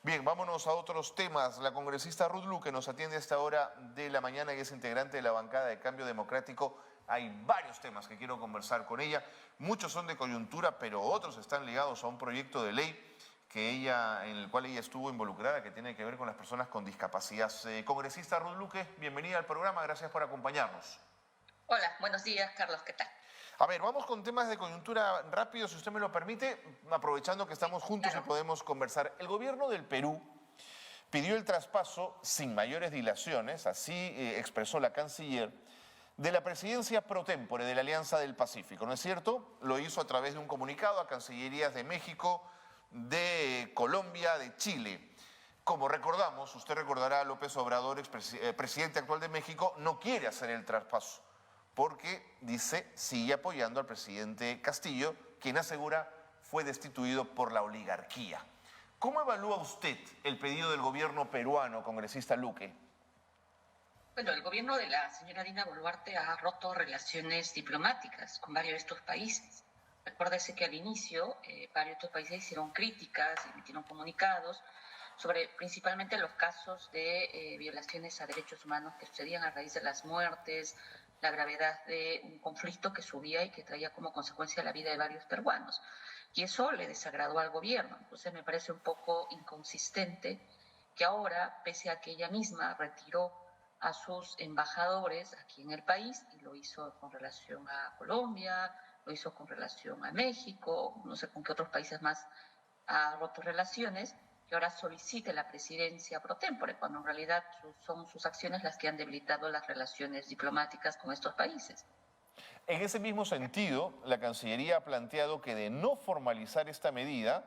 Bien, vámonos a otros temas. La congresista Ruth Luque nos atiende a esta hora de la mañana y es integrante de la bancada de Cambio Democrático. Hay varios temas que quiero conversar con ella. Muchos son de coyuntura, pero otros están ligados a un proyecto de ley en el cual ella estuvo involucrada, que tiene que ver con las personas con discapacidad. Congresista Ruth Luque, bienvenida al programa, gracias por acompañarnos. Hola, buenos días, Carlos, ¿qué tal? A ver, vamos con temas de coyuntura rápido, si usted me lo permite, aprovechando que estamos juntos y Claro. podemos conversar. El gobierno del Perú pidió el traspaso sin mayores dilaciones, así expresó la canciller, de la presidencia pro tempore de la Alianza del Pacífico, ¿no es cierto? Lo hizo a través de un comunicado a cancillerías de México, de Colombia, de Chile. Como recordamos, usted recordará, López Obrador, presidente actual de México, no quiere hacer el traspaso porque, dice, sigue apoyando al presidente Castillo, quien asegura fue destituido por la oligarquía. ¿Cómo evalúa usted el pedido del gobierno peruano, congresista Luque? Bueno, el gobierno de la señora Dina Boluarte ha roto relaciones diplomáticas con varios de estos países. Recuérdese que al inicio varios de estos países hicieron críticas, emitieron comunicados sobre principalmente los casos de violaciones a derechos humanos que sucedían a raíz de las muertes, la gravedad de un conflicto que subía y que traía como consecuencia la vida de varios peruanos. Y eso le desagradó al gobierno. Entonces me parece un poco inconsistente que ahora, pese a que ella misma retiró a sus embajadores aquí en el país, y lo hizo con relación a Colombia, lo hizo con relación a México, no sé con qué otros países más ha roto relaciones, que ahora solicite la presidencia pro tempore, cuando en realidad son sus acciones las que han debilitado las relaciones diplomáticas con estos países. En ese mismo sentido, la Cancillería ha planteado que de no formalizar esta medida,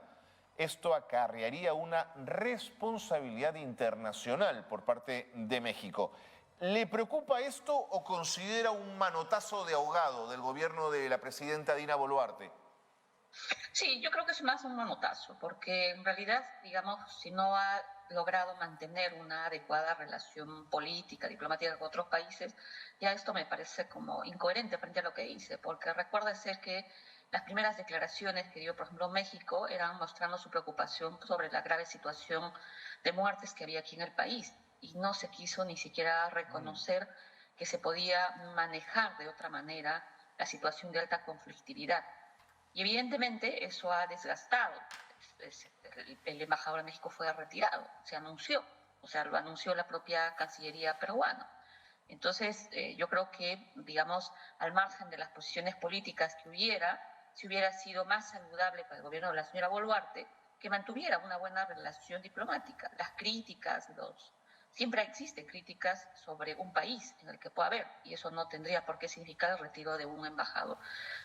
esto acarrearía una responsabilidad internacional por parte de México. ¿Le preocupa esto o considera un manotazo de ahogado del gobierno de la presidenta Dina Boluarte? Sí, yo creo que es más un manotazo, porque en realidad, digamos, si no ha logrado mantener una adecuada relación política, diplomática con otros países, ya esto me parece como incoherente frente a lo que dice, porque recuérdese que las primeras declaraciones que dio, por ejemplo, México eran mostrando su preocupación sobre la grave situación de muertes que había aquí en el país y no se quiso ni siquiera reconocer que se podía manejar de otra manera la situación de alta conflictividad. Y evidentemente eso ha desgastado. El embajador de México fue retirado, se anunció, o sea, lo anunció la propia Cancillería peruana. Entonces, yo creo que, digamos, al margen de las posiciones políticas que hubiera, si hubiera sido más saludable para el gobierno de la señora Boluarte que mantuviera una buena relación diplomática. Las críticas, siempre existen críticas sobre un país en el que pueda haber, y eso no tendría por qué significar el retiro de un embajador.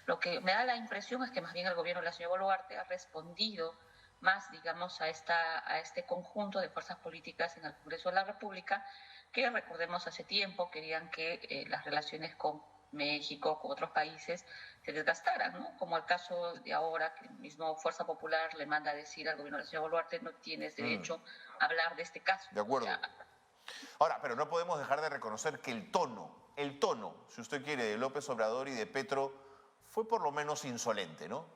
Lo que me da la impresión es que más bien el gobierno de la señora Boluarte ha respondido más, digamos, a este conjunto de fuerzas políticas en el Congreso de la República, que recordemos hace tiempo querían que las relaciones con México, con otros países, se desgastaran, ¿no? Como el caso de ahora, que el mismo Fuerza Popular le manda a decir al gobierno de la señora Boluarte: no tienes derecho a hablar de este caso. De O acuerdo. sea, Ahora, pero no podemos dejar de reconocer que el tono, si usted quiere, de López Obrador y de Petro fue por lo menos insolente, ¿no?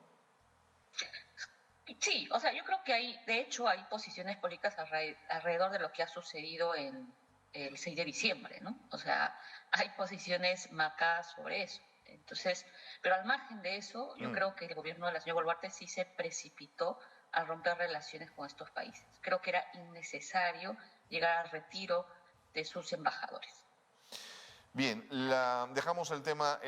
sí, o sea, yo creo que de hecho, hay posiciones políticas alrededor de lo que ha sucedido en el 6 de diciembre, ¿no? O sea, hay posiciones marcadas sobre eso. Entonces, pero al margen de eso, yo creo que el gobierno de la señora Boluarte sí se precipitó a romper relaciones con estos países. Creo que era innecesario llegar al retiro de sus embajadores. Bien, dejamos el tema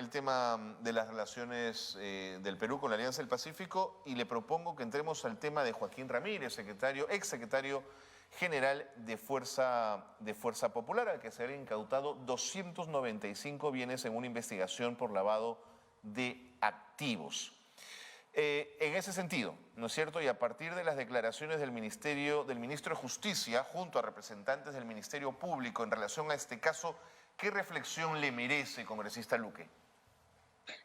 de las relaciones del Perú con la Alianza del Pacífico y le propongo que entremos al tema de Joaquín Ramírez, ex secretario general de Fuerza Popular, al que se habían incautado 295 bienes en una investigación por lavado de activos. En ese sentido, ¿no es cierto? Y a partir de las declaraciones del ministro de Justicia, junto a representantes del Ministerio Público en relación a este caso, ¿qué reflexión le merece, congresista Luque?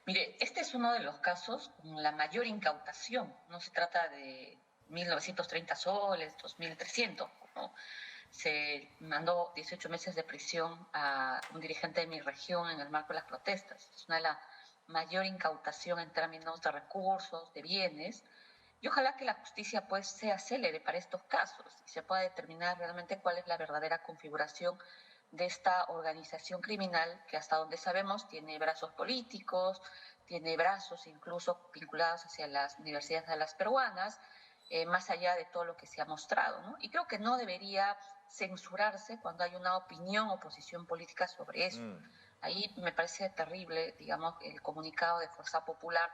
Mire, este es uno de los casos con la mayor incautación. No se trata de 1.930 soles, 2.300, ¿no? Se mandó 18 meses de prisión a un dirigente de mi región en el marco de las protestas. Es una de las mayor incautación en términos de recursos, de bienes, Y ojalá que la justicia pues sea célere para estos casos y se pueda determinar realmente cuál es la verdadera configuración de esta organización criminal que hasta donde sabemos tiene brazos políticos, tiene brazos incluso vinculados hacia las universidades de las peruanas, más allá de todo lo que se ha mostrado, ¿no? Y creo que no debería censurarse cuando hay una opinión o posición política sobre eso. Ahí me parece terrible, digamos, el comunicado de Fuerza Popular.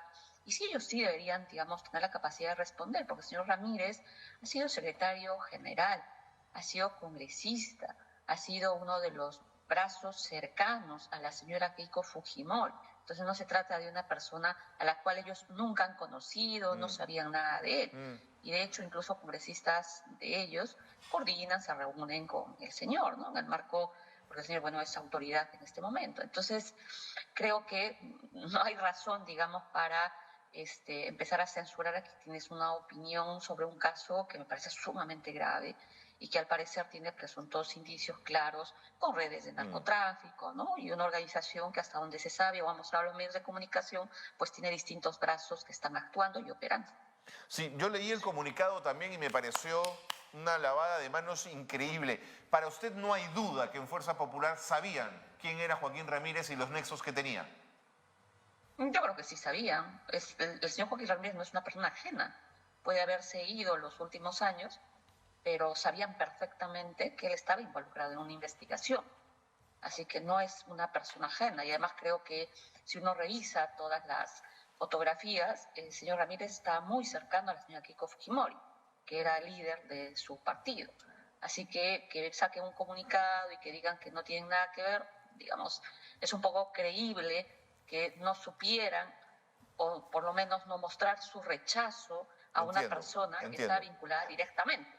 Y sí, ellos sí deberían, digamos, tener la capacidad de responder, porque el señor Ramírez ha sido secretario general, ha sido congresista, ha sido uno de los brazos cercanos a la señora Keiko Fujimori. Entonces no se trata de una persona a la cual ellos nunca han conocido, no sabían nada de él. Y de hecho, incluso congresistas de ellos coordinan, se reúnen con el señor, ¿no? En el marco, porque el señor, bueno, es autoridad en este momento. Entonces, creo que no hay razón, digamos, para empezar a censurar a quien tienes una opinión sobre un caso que me parece sumamente grave y que al parecer tiene presuntos indicios claros con redes de narcotráfico, ¿no? Y una organización que hasta donde se sabe o han mostrado los medios de comunicación, pues tiene distintos brazos que están actuando y operando. Sí, yo leí el comunicado también y me pareció una lavada de manos increíble. Para usted no hay duda que en Fuerza Popular sabían quién era Joaquín Ramírez y los nexos que tenía. Yo creo que sí sabían. El señor Joaquín Ramírez no es una persona ajena. Puede haberse ido los últimos años, pero sabían perfectamente que él estaba involucrado en una investigación. Así que no es una persona ajena. Y además creo que si uno revisa todas las fotografías, el señor Ramírez está muy cercano a la señora Keiko Fujimori, que era líder de su partido. Así que saquen un comunicado y que digan que no tienen nada que ver, digamos, es un poco creíble que no supieran o por lo menos no mostrar su rechazo a una persona que está vinculada directamente.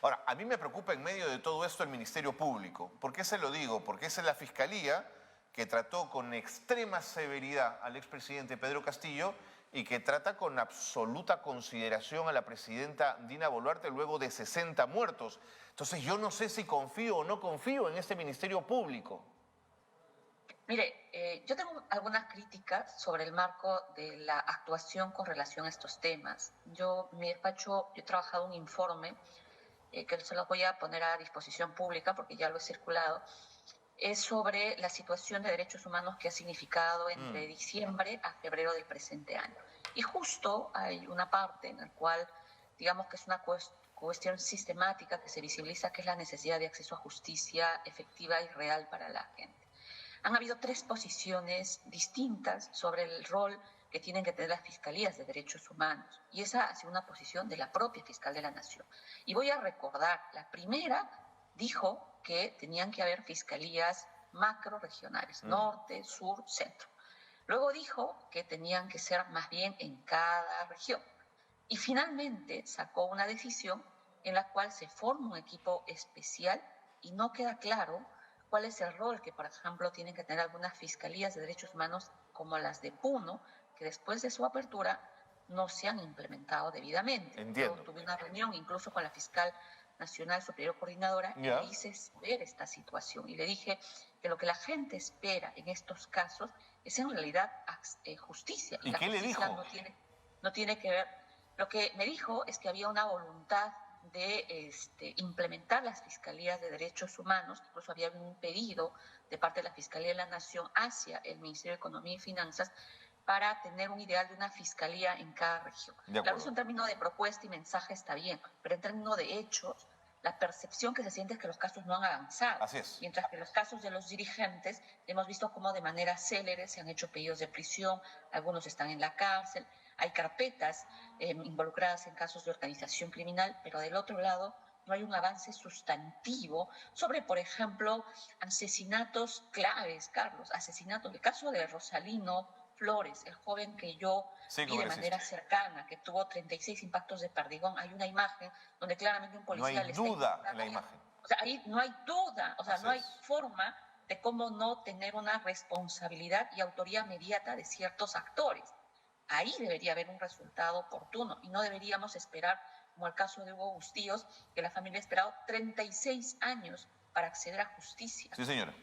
Ahora, a mí me preocupa en medio de todo esto el Ministerio Público. ¿Por qué se lo digo? Porque es la Fiscalía que trató con extrema severidad al expresidente Pedro Castillo y que trata con absoluta consideración a la presidenta Dina Boluarte luego de 60 muertos. Entonces yo no sé si confío o no confío en este Ministerio Público. Mire, yo tengo algunas críticas sobre el marco de la actuación con relación a estos temas. Mi despacho, yo he trabajado un informe que se lo voy a poner a disposición pública porque ya lo he circulado, es sobre la situación de derechos humanos que ha significado entre diciembre a febrero del presente año. Y justo hay una parte en la cual, digamos que es una cuestión sistemática que se visibiliza, que es la necesidad de acceso a justicia efectiva y real para la gente. Han habido 3 posiciones distintas sobre el rol que tienen que tener las fiscalías de derechos humanos. Y esa ha sido una posición de la propia fiscal de la Nación. Y voy a recordar, la primera dijo que tenían que haber fiscalías macrorregionales, norte, sur, centro. Luego dijo que tenían que ser más bien en cada región. Y finalmente sacó una decisión en la cual se forma un equipo especial y no queda claro cuál es el rol que, por ejemplo, tienen que tener algunas fiscalías de derechos humanos como las de Puno, que después de su apertura no se han implementado debidamente. Entiendo. Yo tuve una reunión incluso con la fiscal nacional superior coordinadora y le hice ver esta situación y le dije que lo que la gente espera en estos casos es en realidad justicia. ¿Y qué le dijo? No tiene que ver. Lo que me dijo es que había una voluntad de implementar las fiscalías de derechos humanos, incluso había un pedido de parte de la Fiscalía de la Nación hacia el Ministerio de Economía y Finanzas para tener un ideal de una fiscalía en cada región. Claro, eso en términos de propuesta y mensaje está bien, pero en términos de hechos, la percepción que se siente es que los casos no han avanzado. Así es. Mientras que los casos de los dirigentes hemos visto cómo de manera célere se han hecho pedidos de prisión, algunos están en la cárcel, hay carpetas involucradas en casos de organización criminal, pero del otro lado no hay un avance sustantivo sobre, por ejemplo, asesinatos claves, Carlos, asesinatos. El caso de Rosalino Flores, el joven que yo vi de manera cercana, que tuvo 36 impactos de perdigón. Hay una imagen donde claramente un policía le está... No hay duda en la imagen. O sea, ahí no hay duda, o sea, no hay forma de cómo no tener una responsabilidad y autoría inmediata de ciertos actores. Ahí debería haber un resultado oportuno y no deberíamos esperar, como el caso de Hugo Bustíos, que la familia ha esperado 36 años para acceder a justicia. Sí, señora.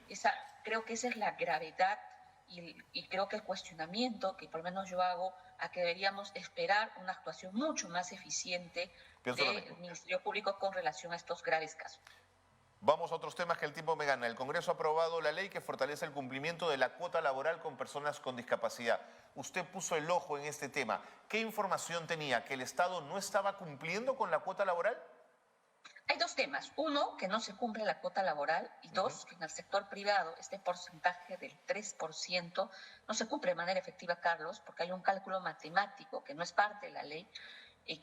Creo que esa es la gravedad y creo que el cuestionamiento que por lo menos yo hago a que deberíamos esperar una actuación mucho más eficiente del Ministerio Público con relación a estos graves casos. Vamos a otros temas que el tiempo me gana. El Congreso ha aprobado la ley que fortalece el cumplimiento de la cuota laboral con personas con discapacidad. Usted puso el ojo en este tema. ¿Qué información tenía? ¿Que el Estado no estaba cumpliendo con la cuota laboral? Hay dos temas. Uno, que no se cumple la cuota laboral. Y dos, que en el sector privado este porcentaje del 3% no se cumple de manera efectiva, Carlos, porque hay un cálculo matemático que no es parte de la ley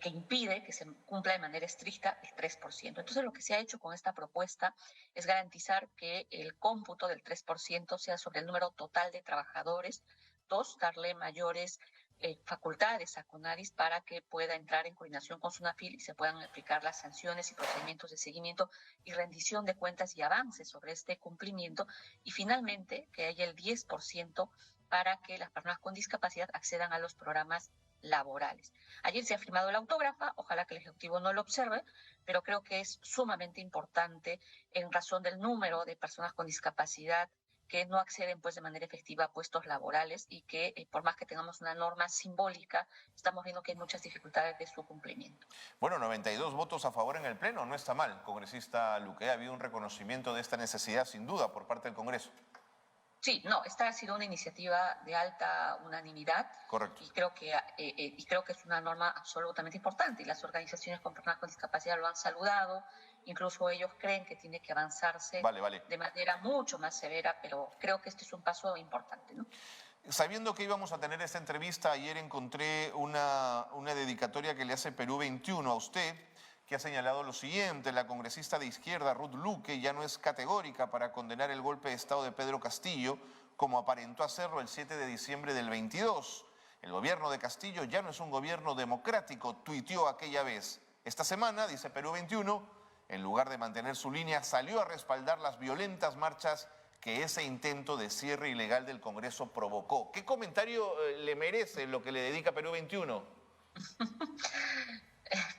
que impide que se cumpla de manera estricta el 3%. Entonces, lo que se ha hecho con esta propuesta es garantizar que el cómputo del 3% sea sobre el número total de trabajadores. Dos, darle mayores facultades a CONADIS para que pueda entrar en coordinación con SUNAFIL y se puedan aplicar las sanciones y procedimientos de seguimiento y rendición de cuentas y avances sobre este cumplimiento. Y finalmente, que haya el 10% para que las personas con discapacidad accedan a los programas laborales. Ayer se ha firmado la autógrafa, ojalá que el Ejecutivo no lo observe, pero creo que es sumamente importante en razón del número de personas con discapacidad que no acceden pues de manera efectiva a puestos laborales y que por más que tengamos una norma simbólica, estamos viendo que hay muchas dificultades de su cumplimiento. Bueno, 92 votos a favor en el Pleno, no está mal, congresista Luque. Ha habido un reconocimiento de esta necesidad sin duda por parte del Congreso. Sí, no, esta ha sido una iniciativa de alta unanimidad. Correcto. Y creo que es una norma absolutamente importante y las organizaciones con personas con discapacidad lo han saludado. Incluso ellos creen que tiene que avanzarse de manera mucho más severa, pero creo que este es un paso importante, ¿no? Sabiendo que íbamos a tener esta entrevista, ayer encontré una dedicatoria que le hace Perú 21 a usted, que ha señalado lo siguiente: la congresista de izquierda Ruth Luque ya no es categórica para condenar el golpe de Estado de Pedro Castillo, como aparentó hacerlo el 7 de diciembre del 22. El gobierno de Castillo ya no es un gobierno democrático, tuiteó aquella vez. Esta semana, dice Perú 21, en lugar de mantener su línea, salió a respaldar las violentas marchas que ese intento de cierre ilegal del Congreso provocó. ¿Qué comentario le merece lo que le dedica Perú 21?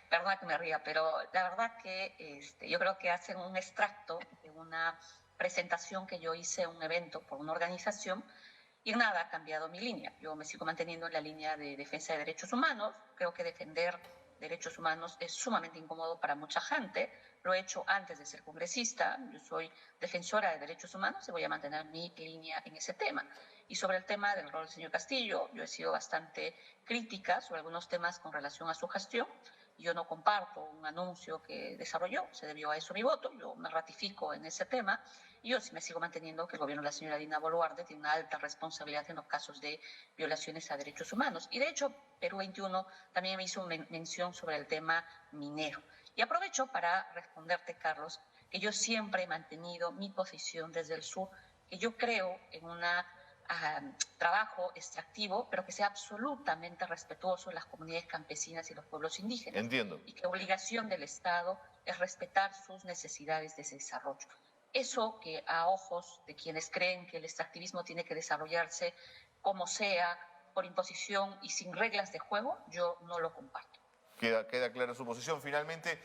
Perdona que me ría, pero la verdad que yo creo que hacen un extracto de una presentación que yo hice en un evento por una organización y nada ha cambiado mi línea. Yo me sigo manteniendo en la línea de defensa de derechos humanos. Creo que defender derechos humanos es sumamente incómodo para mucha gente. Lo he hecho antes de ser congresista. Yo soy defensora de derechos humanos y voy a mantener mi línea en ese tema. Y sobre el tema del rol del señor Castillo, yo he sido bastante crítica sobre algunos temas con relación a su gestión. Yo no comparto un anuncio que desarrolló, se debió a eso mi voto, yo me ratifico en ese tema y yo sí me sigo manteniendo que el gobierno de la señora Dina Boluarte tiene una alta responsabilidad en los casos de violaciones a derechos humanos. Y de hecho, Perú 21 también me hizo mención sobre el tema minero. Y aprovecho para responderte, Carlos, que yo siempre he mantenido mi posición desde el sur, que yo creo en una trabajo extractivo, pero que sea absolutamente respetuoso de las comunidades campesinas y los pueblos indígenas. Entiendo. Y que obligación del Estado es respetar sus necesidades de desarrollo. Eso que a ojos de quienes creen que el extractivismo tiene que desarrollarse como sea, por imposición y sin reglas de juego, yo no lo comparto. Queda clara su posición. Finalmente,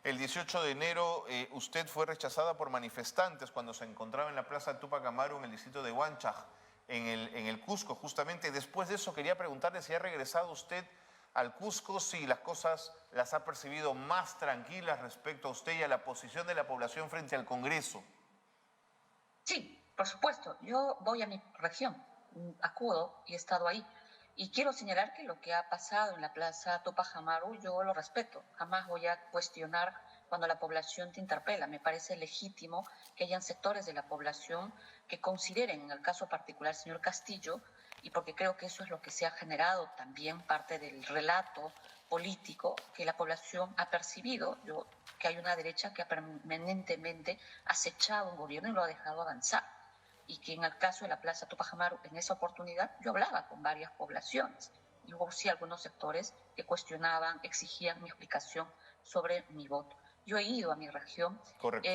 el 18 de enero usted fue rechazada por manifestantes cuando se encontraba en la Plaza Túpac Amaru en el distrito de Huanchaj, en el Cusco, justamente. Después de eso quería preguntarle si ha regresado usted al Cusco, si las cosas las ha percibido más tranquilas respecto a usted y a la posición de la población frente al Congreso. Sí, por supuesto. Yo voy a mi región, acudo y he estado ahí. Y quiero señalar que lo que ha pasado en la Plaza Túpac Amaru, yo lo respeto. Jamás voy a cuestionar cuando la población te interpela. Me parece legítimo que hayan sectores de la población que consideren, en el caso particular, señor Castillo, y porque creo que eso es lo que se ha generado también parte del relato político que la población ha percibido, que hay una derecha que ha permanentemente acechado un gobierno y lo ha dejado avanzar. Y que en el caso de la Plaza Túpac Amaru, en esa oportunidad, yo hablaba con varias poblaciones. Y hubo sí algunos sectores que cuestionaban, exigían mi explicación sobre mi voto. Yo he ido a mi región. Correcto.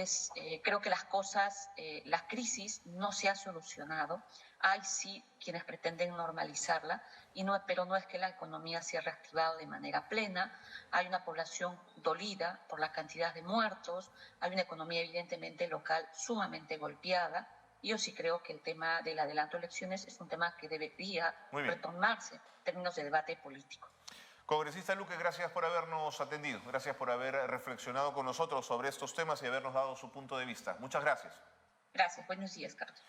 Creo que las cosas, la crisis no se ha solucionado. Hay sí quienes pretenden normalizarla, pero no es que la economía se ha reactivado de manera plena. Hay una población dolida por la cantidad de muertos, hay una economía evidentemente local sumamente golpeada. yo sí creo que el tema del adelanto de elecciones es un tema que debería retomarse en términos de debate político. Congresista Luque, gracias por habernos atendido, gracias por haber reflexionado con nosotros sobre estos temas y habernos dado su punto de vista. Muchas gracias. Gracias, buenos días, Carlos.